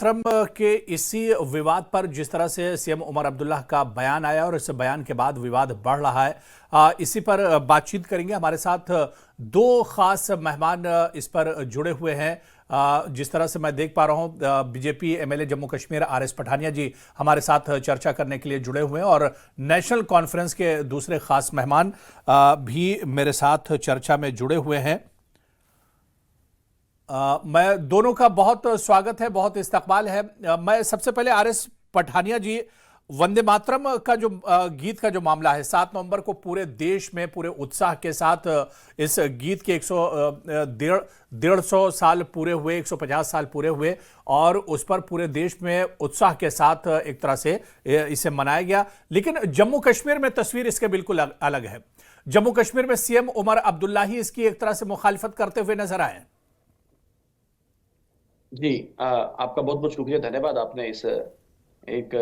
Trump के इसी विवाद पर जिस तरह से सीएम उमर अब्दुल्ला का बयान आया और इस बयान के बाद विवाद बढ़ रहा है, इसी पर बातचीत करेंगे। हमारे साथ दो खास मेहमान इस पर जुड़े हुए हैं। जिस तरह से मैं देख पा रहा हूं, BJP MLA Jammu Kashmir RS Pathania ji हमारे साथ चर्चा करने के लिए जुड़े हुए हैं और नेशनल कॉन्फ्रेंस के दूसरे खास मेहमान भी मेरे साथ चर्चा में जुड़े हुए हैं। मैं दोनों का बहुत स्वागत है, बहुत इस्तकबाल है। मैं सबसे पहले आरएस पठानिया जी, वंदे मातरम का जो गीत का जो मामला है, 7 नवंबर को पूरे देश में पूरे उत्साह के साथ इस गीत के 150 साल पूरे हुए, 150 साल पूरे हुए और उस पर पूरे देश में उत्साह के साथ एक तरह से इसे मनाया गया। लेकिन जम्मू कश्मीर में तस्वीर इसके बिल्कुल अलग है। जम्मू कश्मीर में सीएम उमर अब्दुल्ला ही इसकी एक तरह से मुखालिफत करते हुए नजर आए। जी, आपका बहुत बहुत शुक्रिया, धन्यवाद। आपने इस एक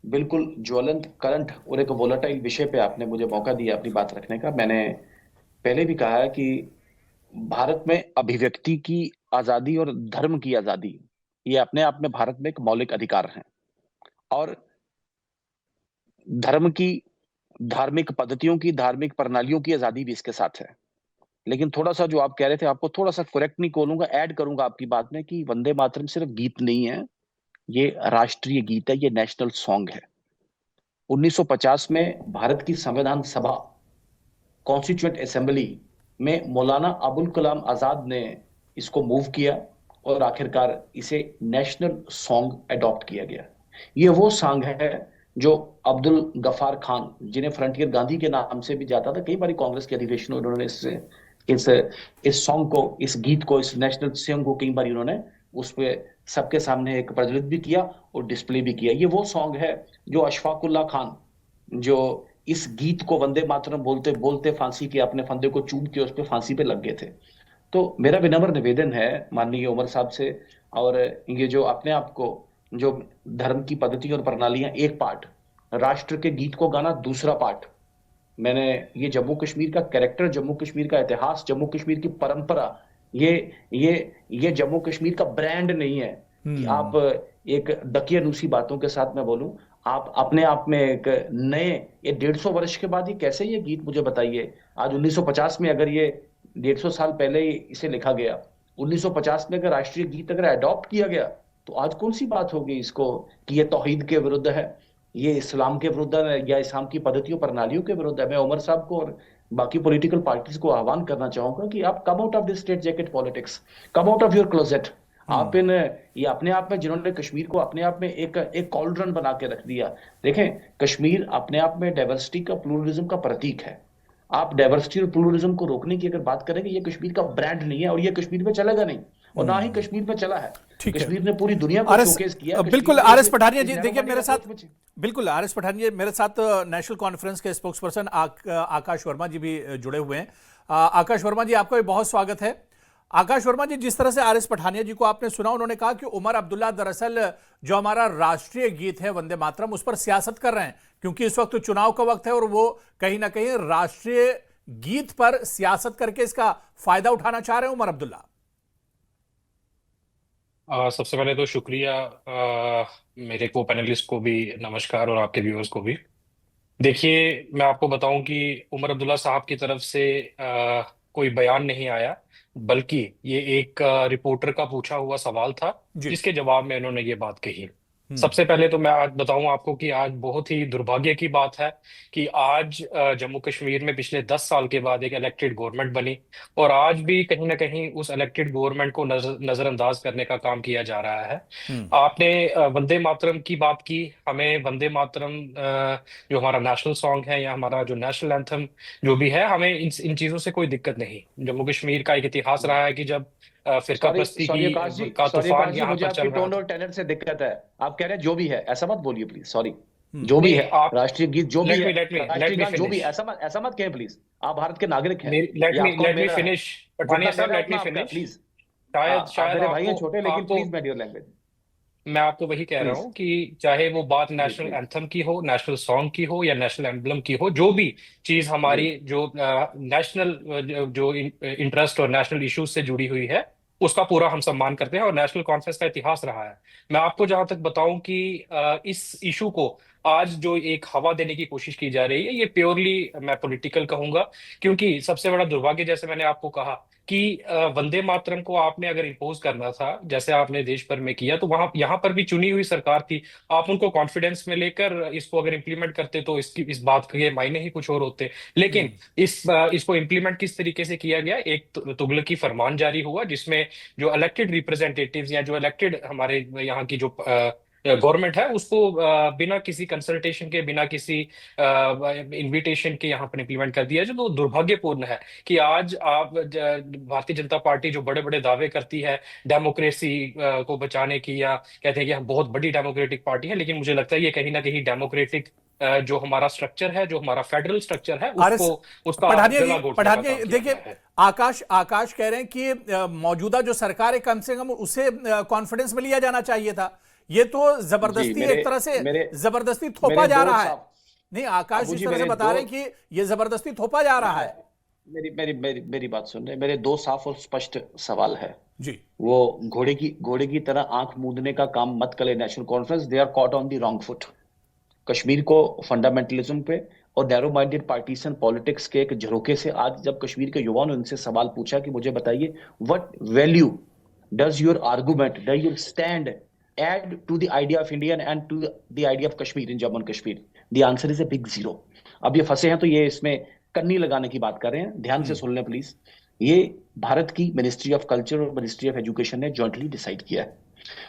बिल्कुल ज्वलंत, करंट और एक वोलेटाइल विषय पे आपने मुझे मौका दिया अपनी बात रखने का। मैंने पहले भी कहा है कि भारत में अभिव्यक्ति की आजादी और धर्म की आजादी, ये अपने आप में भारत में एक मौलिक अधिकार है। और धर्म की, धार्मिक पद्धतियों की, धार्मिक प्रणालियों की आजादी भी इसके साथ है। लेकिन थोड़ा सा जो आप कह रहे थे, आपको थोड़ा सा करेक्ट नहीं बोलूंगा, ऐड करूंगा आपकी बात में कि वंदे मातरम सिर्फ गीत नहीं है, ये राष्ट्रीय गीत है, ये नेशनल सॉन्ग है। 1950 में भारत की संविधान सभा, कॉन्स्टिट्यूएंट असेंबली में मौलाना अबुल कलाम आजाद ने इसको मूव किया और आखिरकार इसे नेशनल सॉन्ग अडॉप्ट किया गया। ये वो सॉन्ग है जो अब्दुल गफार खान, जिन्हें फ्रंटियर गांधी के नाम से भी जाता था, कई बार कांग्रेस के अधिवेशन में उन्होंने इस इस सॉन्ग को, इस गीत को, इस नेशनल सॉन्ग को कई बार उन्होंने उस पे सबके सामने एक प्रज्वलित भी किया और डिस्प्ले भी किया। ये वो सॉन्ग है जो अशफाकुल्ला खान, जो इस गीत को वंदे मातरम बोलते बोलते फांसी के अपने फंदे को चूम के उस पे फांसी पे लग गए थे। तो मेरा विनम्र निवेदन है माननीय उमर साहब से, और ये जो अपने आप को, जो धर्म की पद्धति और प्रणालियां एक पार्ट, राष्ट्र के गीत को गाना दूसरा पार्ट, मैंने ये जम्मू कश्मीर का कैरेक्टर, जम्मू कश्मीर का इतिहास, जम्मू कश्मीर की परंपरा, ये ये ये जम्मू कश्मीर का ब्रांड नहीं है कि आप एक दकियानूसी बातों के साथ मैं बोलूं। आप अपने आप में एक नए, ये 150 वर्ष के बाद ये कैसे, ये गीत मुझे बताइए। आज 1950 में अगर ये 150 साल पहले इसे लिखा गया, 1950 में अगर राष्ट्रीय गीत अगर अडॉप्ट किया गया, तो आज कौन सी बात होगी इसको कि ये तौहीद के विरुद्ध है, ये इस्लाम के विरुद्ध है, या इस्लाम की पद्धतियों प्रणालियों के विरुद्ध है। मैं उमर साहब को और बाकी पॉलिटिकल पार्टीज को आह्वान करना चाहूंगा कि आप come out of this straight jacket politics, come out of your closet. आप इन, ये अपने आप में, जिन्होंने कश्मीर को अपने आप में एक कॉल्ड्रन बना के रख दिया। देखें, कश्मीर अपने आप में डाइवर्सिटी का, प्लूरलिज्म का प्रतीक है। आप डाइवर्सिटी और प्लूरलिज्म को रोकने की अगर बात करेंगे, ये कश्मीर का ब्रांड नहीं है और ये कश्मीर में चलेगा नहीं, और ना ही कश्मीर में चला है। कश्मीर ने पूरी दुनिया को शोकेस किया। बिल्कुल आरएस पठानिया जी, देखिए मेरे साथ, बिल्कुल आरएस पठानिया मेरे साथ नेशनल कॉन्फ्रेंस के स्पोक्स पर्सन आकाश वर्मा जी भी जुड़े हुए हैं। आकाश वर्मा जी, आपका भी बहुत स्वागत है। आकाश वर्मा जी, जिस तरह से आरएस पठानिया जी को आपने सुना, उन्होंने कहा कि उमर अब्दुल्ला दरअसल जो हमारा राष्ट्रीय गीत है वंदे मातरम, उस पर सियासत कर रहे हैं, क्योंकि इस वक्त चुनाव का वक्त है और वो कहीं ना कहीं राष्ट्रीय गीत पर सियासत करके इसका फायदा उठाना चाह रहे हैं उमर अब्दुल्ला। सबसे पहले तो शुक्रिया, मेरे को पैनलिस्ट को भी नमस्कार और आपके व्यूअर्स को भी। देखिए, मैं आपको बताऊं कि उमर अब्दुल्ला साहब की तरफ से कोई बयान नहीं आया, बल्कि ये एक रिपोर्टर का पूछा हुआ सवाल था, जिसके जवाब में इन्होंने ये बात कही। सबसे पहले तो मैं आज बताऊं आपको कि आज बहुत ही दुर्भाग्य की बात है कि आज जम्मू कश्मीर में पिछले 10 साल के बाद एक इलेक्टेड गवर्नमेंट बनी, और आज भी कहीं ना कहीं उस इलेक्टेड गवर्नमेंट को नजरअंदाज करने का काम किया जा रहा है। आपने वंदे मातरम की बात की। हमें वंदे मातरम जो हमारा नेशनल सॉन्ग है या हमारा जो नेशनल एंथम जो भी है, हमें इन चीजों से कोई दिक्कत नहीं। जम्मू कश्मीर का एक इतिहास रहा है कि जब फिरका परस्ती का तूफान यहाँ पर चल रहा टोन और टेनर से दिक्कत है। आप कह रहे हैं जो भी है, ऐसा मत बोलिए प्लीज। सॉरी, जो भी है, राष्ट्रीय गीत जो भी है, राष्ट्रीय गान जो भी, ऐसा मत कहें प्लीज। आप भारत के नागरिक हैं। लेट मी फिनिश पठानिया साहब, लेट मी फिनिश प्लीज। शायद मेरे भाई हैं छोटे, लेकिन आपको, प्लीज, मेड योर लैंग्वेज। मैं आपको वही कह रहा हूँ कि चाहे वो बात नेशनल एंथम की हो, नेशनल सॉन्ग की हो या नेशनल एम्बलम की हो, जो भी चीज हमारी जो नेशनल जो इंटरेस्ट और नेशनल इश्यूज से जुड़ी हुई है, उसका पूरा हम सम्मान करते हैं और नेशनल कॉन्फ्रेंस का इतिहास रहा है। मैं आपको जहां तक बताऊं कि इस इशू को आज जो एक हवा देने की कोशिश की जा रही है, ये प्योरली मैं पॉलिटिकल कहूंगा। क्योंकि सबसे बड़ा दुर्भाग्य, जैसे मैंने आपको कहा कि वंदे मातरम को आपने अगर इम्पोज करना था जैसे आपने देश भर में किया, तो वहां यहाँ पर भी चुनी हुई सरकार थी। आप उनको कॉन्फिडेंस में लेकर इसको अगर इम्प्लीमेंट करते तो इस बात के मायने ही कुछ और होते। लेकिन इसको इम्प्लीमेंट किस तरीके से किया गया, एक तुगलकी फरमान जारी हुआ जिसमें जो इलेक्टेड रिप्रेजेंटेटिव्स या जो इलेक्टेड हमारे यहाँ की जो गवर्नमेंट है, उसको बिना किसी कंसल्टेशन के, बिना किसी इनविटेशन के यहाँ पर इम्प्लीमेंट कर दिया, जो तो दुर्भाग्यपूर्ण है कि आज आप भारतीय जनता पार्टी जो बड़े बड़े दावे करती है डेमोक्रेसी को बचाने की, या कहते हैं कि हम बहुत बड़ी डेमोक्रेटिक पार्टी है, लेकिन मुझे लगता है ये कहीं ना कहीं डेमोक्रेटिक जो हमारा स्ट्रक्चर है, जो हमारा फेडरल स्ट्रक्चर है, उसको उसका गला घोटने का काम किया देखिए, गया है। आकाश कह रहे हैं कि मौजूदा जो सरकार है कम से कम उसे कॉन्फिडेंस में लिया जाना चाहिए था। ये तो जबरदस्ती एक तरह से जबरदस्ती थोपा जा रहा है। नहीं, आकाश इस तरह से बता रहे हैं कि ये जबरदस्ती थोपा जा रहा है। मेरी बात सुन रहे, मेरे दो साफ और स्पष्ट सवाल है जी। वो घोड़े की तरह आंख मूंदने का काम मत करे National Conference. They are caught on the wrong foot. Kashmir को फंडामेंटलिज्म पे और नैरो माइंडेड पार्टीशन पॉलिटिक्स के एक झरोके से आज जब कश्मीर के युवाओं ने उनसे सवाल पूछा कि मुझे बताइए what value does your argument, does your stand add to the idea of Indian and to the idea of Kashmir in Jammu and Kashmir? The answer is a big zero. अब ये फंसे हैं तो ये इसमें कन्नी लगाने की बात कर रहे हैं। ध्यान से सुन लें प्लीज। ये भारत की मिनिस्ट्री ऑफ कल्चर और मिनिस्ट्री ऑफ एजुकेशन ने जॉइंटली डिसाइड किया है।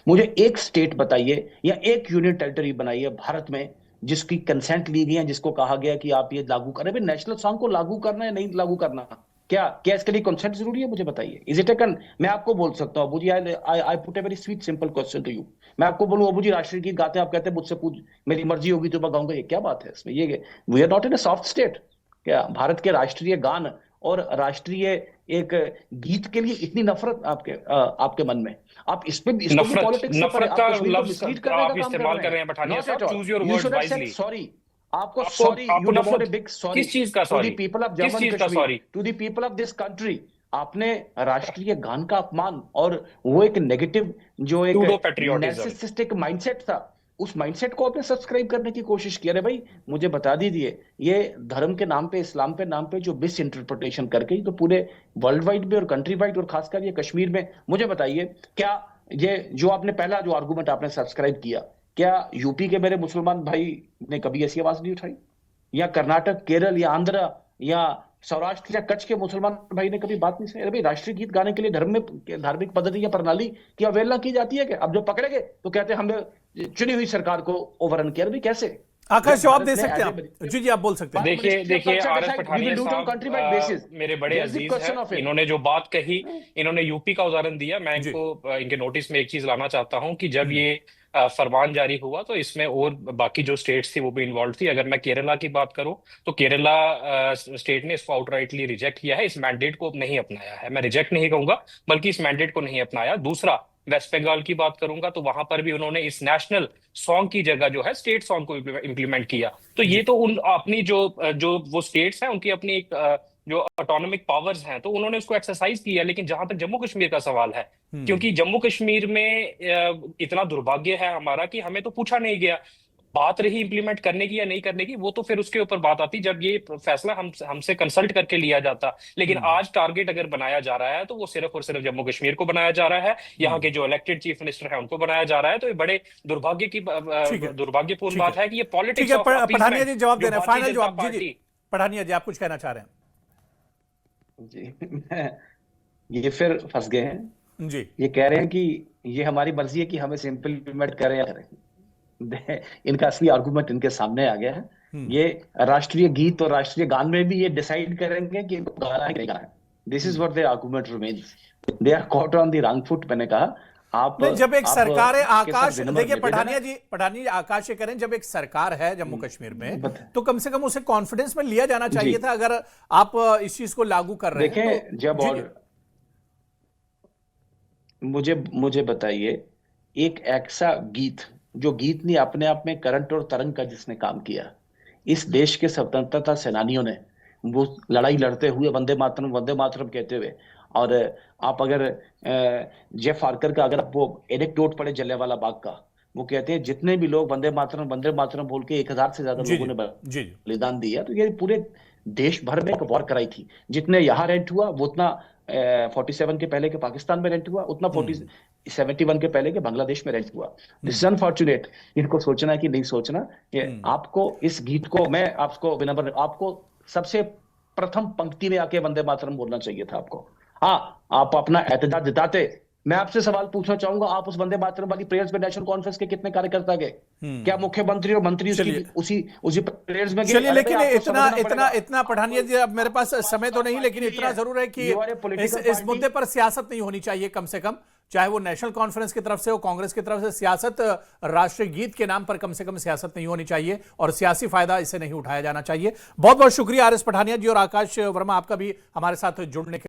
मुझे एक स्टेट बताइए या एक यूनियन टेरिटरी बनाइए भारत में जिसकी कंसेंट ली गई है, जिसको कहा गया कि आप ये लागू करें। भाई नेशनल सॉन्ग को लागू करना है नहीं लागू करना, क्या इसके लिए कंसेंट जरूरी है? मुझे बताइए, इज इट टेकन? मैं आपको बोल सकता हूं Abu ji, I put a very sweet simple question to you. मैं आपको बोलूं अबू जी राष्ट्रीय गीत गाते हैं, आप कहते हैं मुझसे पूछ, मेरी मर्जी होगी तो मैं गाऊंगा। ये क्या बात है इसमें? ये we are not in a soft state. क्या भारत के राष्ट्रीय गान और राष्ट्रीय एक गीत के लिए इतनी नफरत आपके मन में? आप इसको भी पॉलिटिक्स नफरत का लफ्ज आप इस्तेमाल कर रहे हैं पठानिया साहब। Choose your words wisely. Sorry, आपको sorry, you not a big sorry. किस चीज का sorry? People of Jammu and Kashmir, to the people of this country. आपने राष्ट्रीय गान का अपमान और वो एक नेगेटिव जो एक नार्सिसिस्टिक माइंडसेट था, उस माइंडसेट को आपने सब्सक्राइब करने की कोशिश की। अरे भाई मुझे बता दीजिए, ये धर्म के नाम पे, इस्लाम पे नाम पे जो मिस इंटरप्रिटेशन करके तो पूरे वर्ल्ड वाइड में और कंट्री वाइड और खासकर ये कश्मीर में, मुझे बताइए क्या ये जो आपने पहला जो आर्गुमेंट आपने सब्सक्राइब किया, क्या यूपी के मेरे मुसलमान भाई ने कभी ऐसी आवाज नहीं उठाई? या कर्नाटक, केरल या आंध्र या सौराष्ट्र या कच्छ के मुसलमान भाई ने कभी बात नहीं सुनी? अरे भाई राष्ट्रीय गीत गाने के लिए धर्म में धार्मिक पद्धति या प्रणाली की अवहेलना की जाती है क्या? अब जो पकड़ेंगे तो कहते हैं हमने चुनी हुई सरकार को ओवररन किया। भाई कैसे? आकाश जवाब दे सकते हैं आप? जी आप बोल सकते हैं। देखिए आरएस पठानिया साहब मेरे बड़े अजीज हैं। इन्होंने जो बात कही, इन्होंने यूपी का उदाहरण दिया। मैं इनको इनके नोटिस में एक चीज लाना चाहता हूं कि जब ये फरमान जारी हुआ तो इसमें और बाकी जो स्टेट्स थी वो भी इन्वॉल्व थी। अगर मैं केरला की बात करूं तो केरला स्टेट ने इसको आउटराइटली रिजेक्ट किया है, इस मैंडेट को नहीं अपनाया है। मैं रिजेक्ट नहीं कहूंगा बल्कि इस मैंडेट को नहीं अपनाया। दूसरा, वेस्ट बंगाल की बात करूंगा तो वहां पर भी उन्होंने इस नेशनल सॉन्ग की जगह जो है स्टेट सॉन्ग को इम्प्लीमेंट किया। तो ये तो उन अपनी जो वो स्टेट्स हैं उनकी अपनी एक जो ऑटोनॉमिक पावर्स हैं, तो उन्होंने उसको एक्सरसाइज किया। लेकिन जहां तक जम्मू कश्मीर का सवाल है, क्योंकि जम्मू कश्मीर में इतना दुर्भाग्य है हमारा कि हमें तो पूछा नहीं गया। बात रही इंप्लीमेंट करने की या नहीं करने की, वो तो फिर उसके ऊपर बात आती जब ये फैसला हमसे कंसल्ट करके लिया जाता। लेकिन आज टारगेट अगर बनाया जा रहा है तो वो सिर्फ और सिर्फ जम्मू कश्मीर को बनाया जा रहा है। यहाँ के जो इलेक्टेड चीफ मिनिस्टर है उनको बनाया जा रहा है। तो ये बड़े दुर्भाग्यपूर्ण बात है कि ये पॉलिटिक्स ऑफ पठानिया जी जवाब दे रहे हैं, फाइनल जवाब। जी पठानिया जी आप कुछ कहना चाह रहे हैं? जी ये फिर फंस गए हैं जी। ये कह रहे हैं कि ये हमारी मर्जी है कि हमें सिंपल इम्प्लीमेंट करें या करें। इनका असली आर्गुमेंट इनके सामने आ गया है। ये राष्ट्रीय गीत और राष्ट्रीय गान में भी ये डिसाइड करेंगे कि इनको गाना है कि नहीं गाना है। This is what their argument remains. They are caught on the wrong foot. मैंने कहा आप जब एक सरकार है, आकाश देखिए पठानिया जी आकाश ये करें, जब एक सरकार है जम्मू कश्मीर में तो कम से कम उसे कॉन्फिडेंस में लिया जाना चाहिए था अगर आप इस चीज को लागू कर रहे हैं। देखें जब और मुझे बताइए एक ऐसा गीत जो गीत नहीं अपने आप में करंट और तरंग का जिसने काम किया, इस देश के स्वतंत्रता सेनानियों ने वो लड़ाई लड़ते हुए वंदे मातरम कहते हुए और आप अगर जेफ आर्कर का अगर आप वो एनेक्डोट पढ़े जलियांवाला बाग का, वो कहते हैं जितने भी लोग वंदे मातरम बोल के 1000 से ज्यादा जी लोगों जी ने जी बलिदान दिया, तो ये पूरे देश भर में एक वॉर कराई थी। जितने यहाँ रेंट हुआ वो उतना 47 के पहले के पाकिस्तान में रेंट हुआ, उतना 71 के पहले के बांग्लादेश में रेंट हुआ। This is unfortunate. इनको सोचना है कि नहीं सोचना, ये आपको इस गीत को मैं आपको विनम्र, आपको सबसे प्रथम पंक्ति में आके वंदे मातरम बोलना चाहिए था आपको। हाँ, आप अपना एहतजाज जताते। मैं आपसे सवाल पूछना चाहूंगा, आप उस वंदे मातरम वाली प्रेयर्स में नेशनल कॉन्फ्रेंस के कितने कार्यकर्ता गए? क्या मुख्यमंत्री और मंत्री उसकी चलिए उसी प्रेयर्स में गए? चलिए, अरे भाई, लेकिन आपको इतना समझना इतना पड़ेगा। इतना पठानिया जी, अब मेरे पास समय तो नहीं, लेकिन इतना जरूर है कि You are a political इस party। मुद्दे पर सियासत नहीं होनी चाहिए कम से कम, चाहे वो नेशनल कॉन्फ्रेंस की तरफ से हो, कांग्रेस की तरफ से। सियासत, राष्ट्रीय गीत के नाम पर कम से कम सियासत नहीं होनी चाहिए और सियासी फायदा इससे नहीं उठाया जाना चाहिए। बहुत बहुत शुक्रिया आर एस पठानिया जी और आकाश वर्मा, आपका भी हमारे साथ जुड़ने के